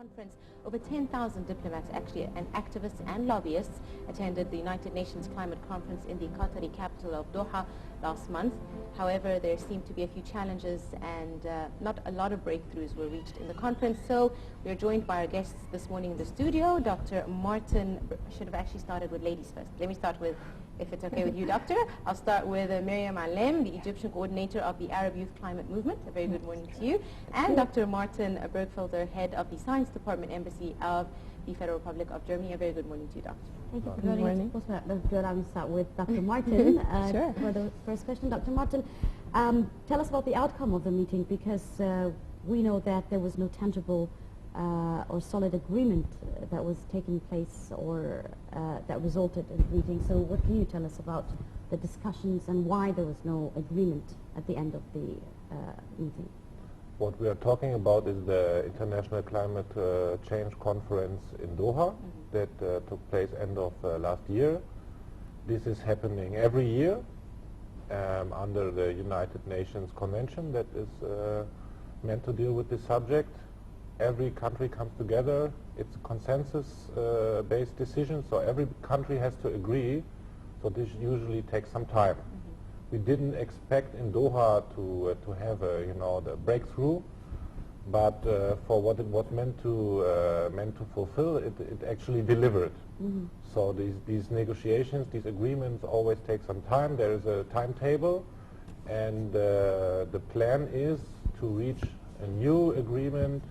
conference. Over 10,000 diplomats actually and activists and lobbyists attended the United Nations Climate Conference in the Qatari capital of Doha last month. However, there seemed to be a few challenges and not a lot of breakthroughs were reached in the conference. So we are joined by our guests this morning in the studio. Dr. Martin, I should have actually started with ladies first. Let me start with, if it's okay with you, Doctor. I'll start with Mariam Allam, the Egyptian coordinator of the Arab Youth Climate Movement. A very good morning to you. And Dr. Martin Bergfelder, head of the Science Department Embassy of the Federal Republic of Germany. A very good morning to you, Doctor. Thank you for joining us. That's good. I'll start with Dr. Martin. Sure. For the first question, Dr. Martin, tell us about the outcome of the meeting, because we know that there was no tangible or solid agreement that was taking place or that resulted in the meeting. So what can you tell us about the discussions and why there was no agreement at the end of the meeting? What we are talking about is the International Climate Change Conference in Doha that took place end of last year. This is happening every year under the United Nations Convention that is meant to deal with this subject. Every country comes together. It's a consensus-based decision, so every country has to agree. So this usually takes some time. We didn't expect in Doha to have the breakthrough, but for what it was meant to fulfill, it actually delivered. So these negotiations, these agreements always take some time. There is a timetable, and the plan is to reach a new agreement,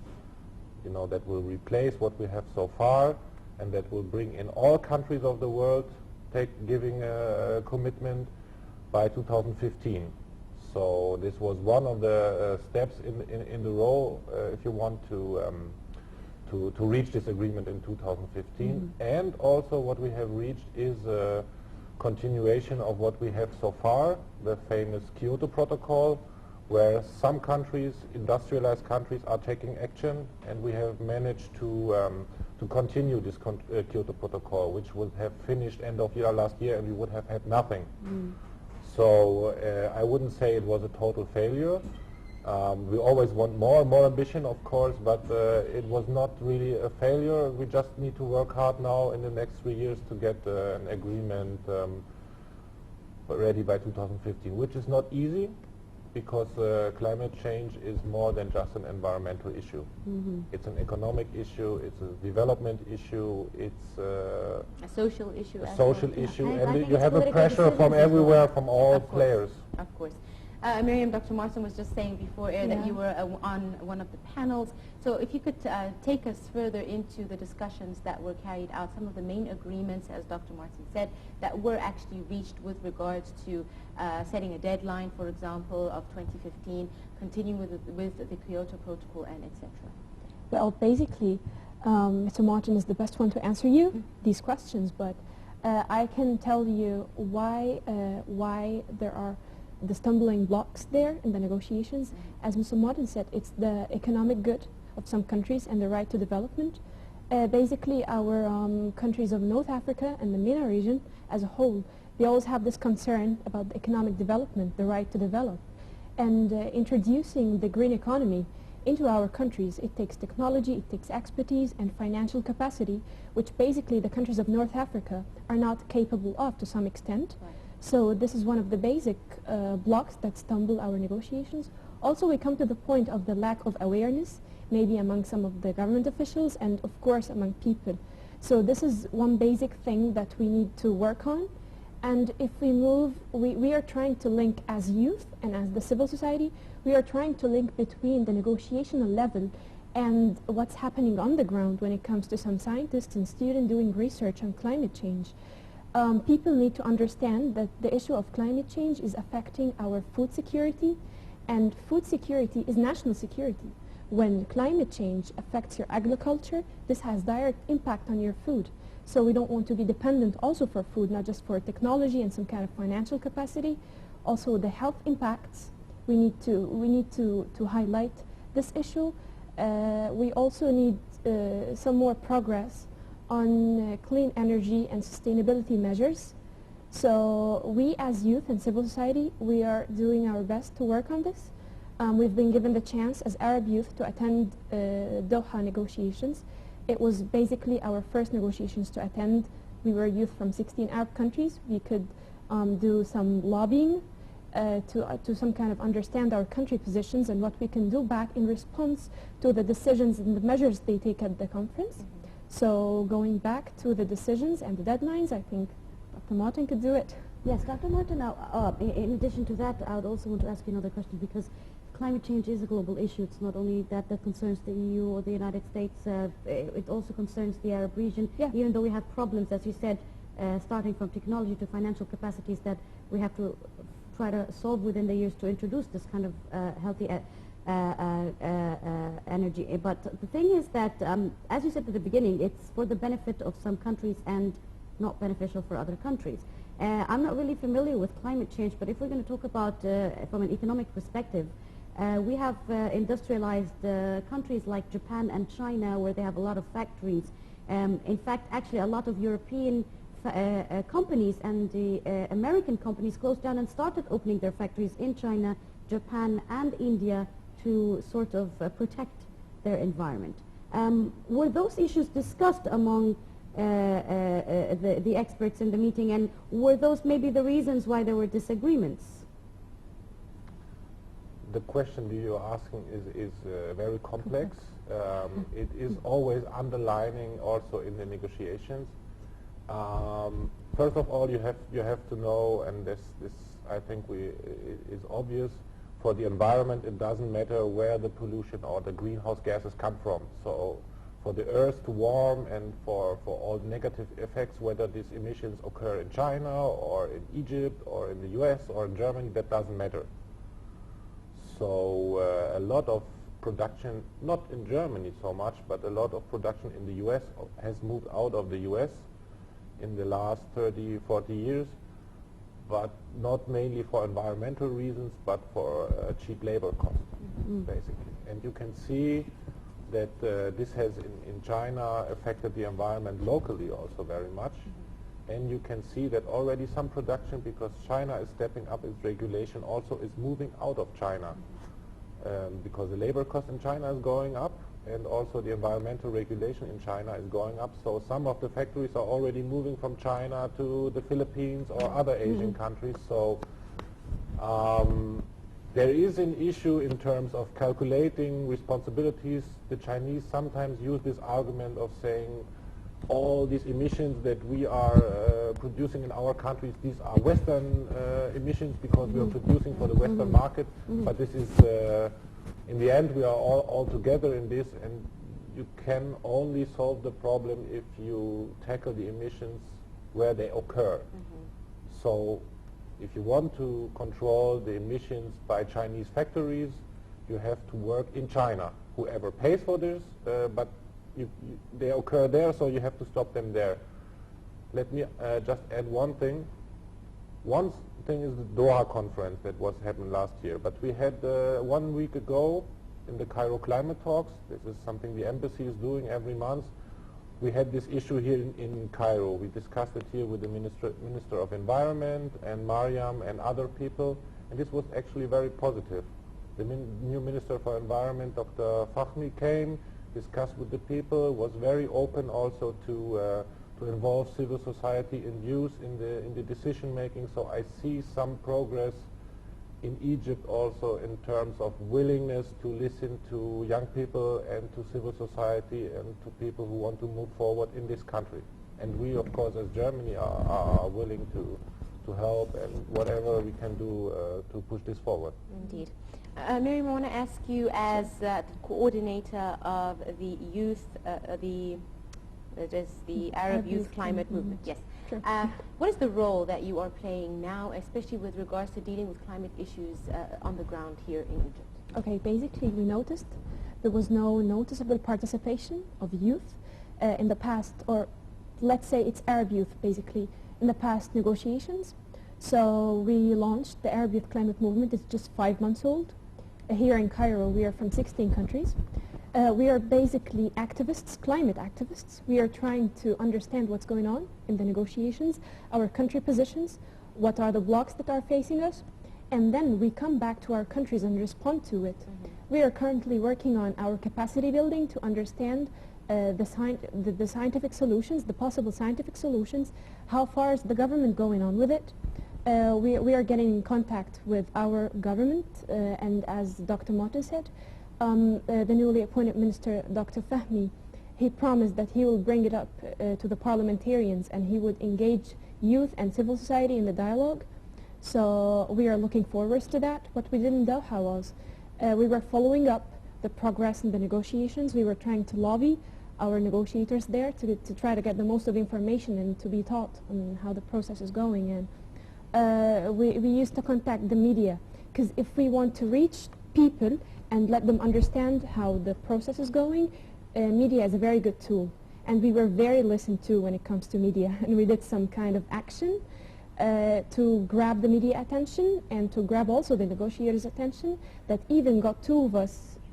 that will replace what we have so far, and that will bring in all countries of the world giving a commitment by 2015. So this was one of the steps in the row, if you want to reach this agreement in 2015. And also what we have reached is a continuation of what we have so far, the famous Kyoto Protocol, where some countries, industrialized countries, are taking action, and we have managed to continue this Kyoto Protocol, which would have finished end of last year, and we would have had nothing. So I wouldn't say it was a total failure. We always want more ambition, of course, but it was not really a failure. We just need to work hard now in the next 3 years to get an agreement ready by 2015, which is not easy, because climate change is more than just an environmental issue. It's an economic issue, it's a development issue, it's a social issue. And you have a pressure from everywhere, from all players. Of course. Mariam, Dr. Martin was just saying before air that you were on one of the panels. So if you could take us further into the discussions that were carried out, some of the main agreements, as Dr. Martin said, that were actually reached with regards to setting a deadline, for example, of 2015, continuing with the Kyoto Protocol, and etc. Well, basically, Mr. Martin is the best one to answer you these questions, but I can tell you why there are the stumbling blocks there in the negotiations. As Mr. Martin said, it's the economic good of some countries and the right to development. Basically, our countries of North Africa and the MENA region as a whole, they always have this concern about the economic development, the right to develop. And introducing the green economy into our countries, it takes technology, it takes expertise and financial capacity, which basically the countries of North Africa are not capable of to some extent. So this is one of the basic blocks that stumble our negotiations. Also, we come to the point of the lack of awareness, maybe among some of the government officials and of course among people. So this is one basic thing that we need to work on. And if we move, we are trying to link as youth and as the civil society, we are trying to link between the negotiational level and what's happening on the ground when it comes to some scientists and students doing research on climate change. People need to understand that the issue of climate change is affecting our food security, and food security is national security. When climate change affects your agriculture, this has direct impact on your food. So we don't want to be dependent also for food, not just for technology and some kind of financial capacity. Also the health impacts, we need to highlight this issue. We also need some more progress on clean energy and sustainability measures. So we as youth and civil society, we are doing our best to work on this. We've been given the chance as Arab youth to attend Doha negotiations. It was basically our first negotiations to attend. We were youth from 16 Arab countries. We could do some lobbying to some kind of understand our country positions and what we can do back in response to the decisions and the measures they take at the conference. So going back to the decisions and the deadlines, I think Dr. Martin could do it. Yes, Dr. Martin, now, in addition to that, I would also want to ask you another question, because climate change is a global issue. It's not only that concerns the EU or the United States, it also concerns the Arab region, even though we have problems, as you said, starting from technology to financial capacities that we have to try to solve within the years to introduce this kind of healthy energy. But the thing is that, as you said at the beginning, it's for the benefit of some countries and not beneficial for other countries. I'm not really familiar with climate change, but if we're going to talk about from an economic perspective, we have industrialized countries like Japan and China, where they have a lot of factories. In fact, actually a lot of European companies and the American companies closed down and started opening their factories in China, Japan and India to sort of protect their environment. Were those issues discussed among the experts in the meeting, and were those maybe the reasons why there were disagreements? The question that you're asking is very complex. It is always underlining also in the negotiations. First of all, you have to know, and this I think is obvious, for the environment it doesn't matter where the pollution or the greenhouse gases come from. So for the earth to warm and for all negative effects, whether these emissions occur in China or in Egypt or in the US or in Germany, that doesn't matter. So a lot of production, not in Germany so much, but a lot of production in the US has moved out of the US in the last 30, 40 years, but not mainly for environmental reasons, but for cheap labor costs, basically. And you can see that this has in China affected the environment locally also very much. And you can see that already some production, because China is stepping up its regulation, also is moving out of China, because the labor cost in China is going up, and also the environmental regulation in China is going up. So some of the factories are already moving from China to the Philippines or other Asian countries. So there is an issue in terms of calculating responsibilities. The Chinese sometimes use this argument of saying all these emissions that we are producing in our countries, these are Western emissions because we are producing for the Western market. But this is, in the end, we are all together in this, and you can only solve the problem if you tackle the emissions where they occur. So if you want to control the emissions by Chinese factories, you have to work in China. Whoever pays for this, but they occur there, so you have to stop them there. Let me just add one thing. One thing is the Doha conference that was happened last year, but we had 1 week ago in the Cairo climate talks, this is something the embassy is doing every month, we had this issue here in Cairo. We discussed it here with the Minister of Environment and Mariam and other people, and this was actually very positive. The new Minister for Environment, Dr. Fahmy, came, discussed with the people, was very open also to involve civil society in views in the decision making. So I see some progress in Egypt also in terms of willingness to listen to young people and to civil society and to people who want to move forward in this country. And we, of course, as Germany are willing to help and whatever we can do to push this forward. Indeed. Mariam, I want to ask you, as the coordinator of the youth, the Arab Youth Climate Movement. Yes. Sure. What is the role that you are playing now, especially with regards to dealing with climate issues on the ground here in Egypt? Okay, basically we noticed there was no noticeable participation of youth in the past, or let's say it's Arab youth basically, in the past negotiations. So we launched the Arab Youth Climate Movement. It's just 5 months old. Here in Cairo, we are from 16 countries. We are basically activists, climate activists. We are trying to understand what's going on in the negotiations, our country positions, what are the blocks that are facing us, and then we come back to our countries and respond to it. We are currently working on our capacity building to understand the scientific solutions, the possible scientific solutions. How far is the government going on with it? We are getting in contact with our government, and as Dr. Martin said, the newly appointed minister, Dr. Fahmy, he promised that he will bring it up to the parliamentarians and he would engage youth and civil society in the dialogue. So we are looking forward to that. What we did in Doha was we were following up the progress in the negotiations. We were trying to lobby our negotiators there to try to get the most of the information and to be taught on how the process is going. And we used to contact the media, because if we want to reach people and let them understand how the process is going, media is a very good tool. And we were very listened to when it comes to media, and we did some kind of action to grab the media attention and to grab also the negotiators' attention, that even got two of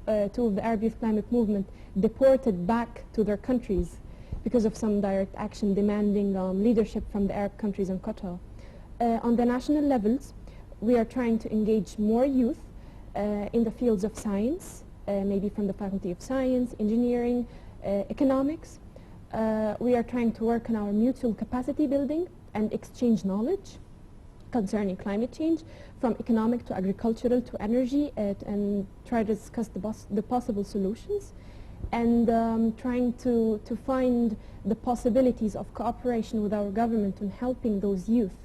the Arab Youth Climate Movement deported back to their countries because of some direct action demanding leadership from the Arab countries and Qatar. On the national levels, we are trying to engage more youth in the fields of science, maybe from the Faculty of Science, Engineering, Economics. We are trying to work on our mutual capacity building and exchange knowledge concerning climate change, from economic to agricultural to energy, and try to discuss the possible solutions, and trying to find the possibilities of cooperation with our government in helping those youth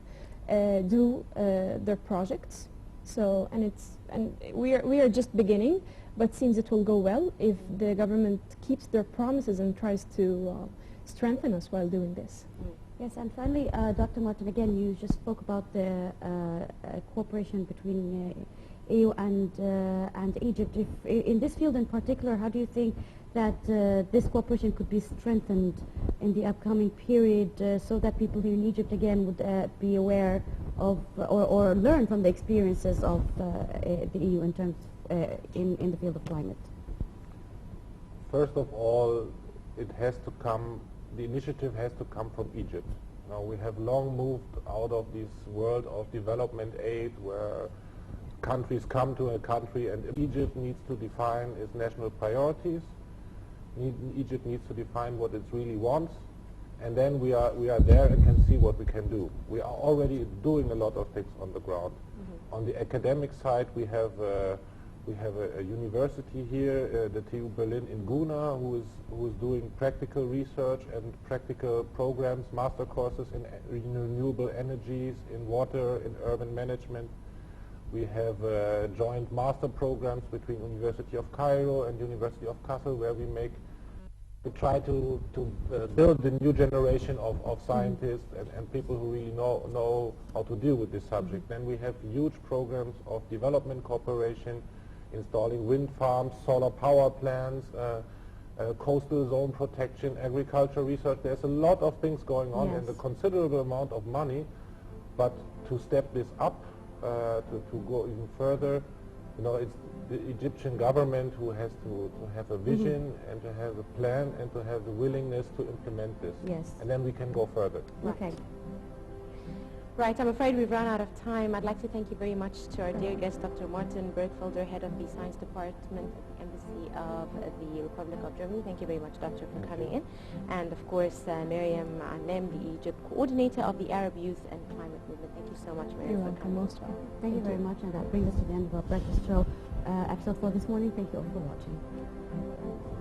do their projects. So, and we are just beginning, but seems it will go well if the government keeps their promises and tries to strengthen us while doing this. Yes, and finally, Dr. Martin, again, you just spoke about the cooperation between EU and Egypt. If, in this field in particular, how do you think that this cooperation could be strengthened in the upcoming period so that people here in Egypt, again, would be aware of or learn from the experiences of the EU in terms in the field of climate? First of all, it has to come, the initiative has to come from Egypt. Now, we have long moved out of this world of development aid where countries come to a country and Egypt needs to define its national priorities. Egypt needs to define what it really wants, and then we are there and can see what we can do. We are already doing a lot of things on the ground. On the academic side, we have a university here, the TU Berlin in Guna, who is doing practical research and practical programs, master courses in renewable energies, in water, in urban management. We have joint master programs between University of Cairo and University of Kassel, where we try to build the new generation of scientists and people who really know how to deal with this subject. Then we have huge programs of development cooperation, installing wind farms, solar power plants, coastal zone protection, agriculture research. There's a lot of things going on, and a considerable amount of money. But to step this up, to go even further, you know, it's the Egyptian government who has to have a vision and to have a plan and to have the willingness to implement this. Yes. And then we can go further. Okay. Right, I'm afraid we've run out of time. I'd like to thank you very much to our dear guest, Dr. Martin Bergfelder, Head of the Science Department at the Embassy of the Republic of Germany. Thank you very much, Doctor, for coming in. And of course, Mariam Allam, the Egypt Coordinator of the Arab Youth and Climate Movement. Thank you so much, Mariam, You're for welcome, coming. most welcome. Thank you very much, and that brings us to the end of our breakfast show episode for this morning. Thank you all for watching.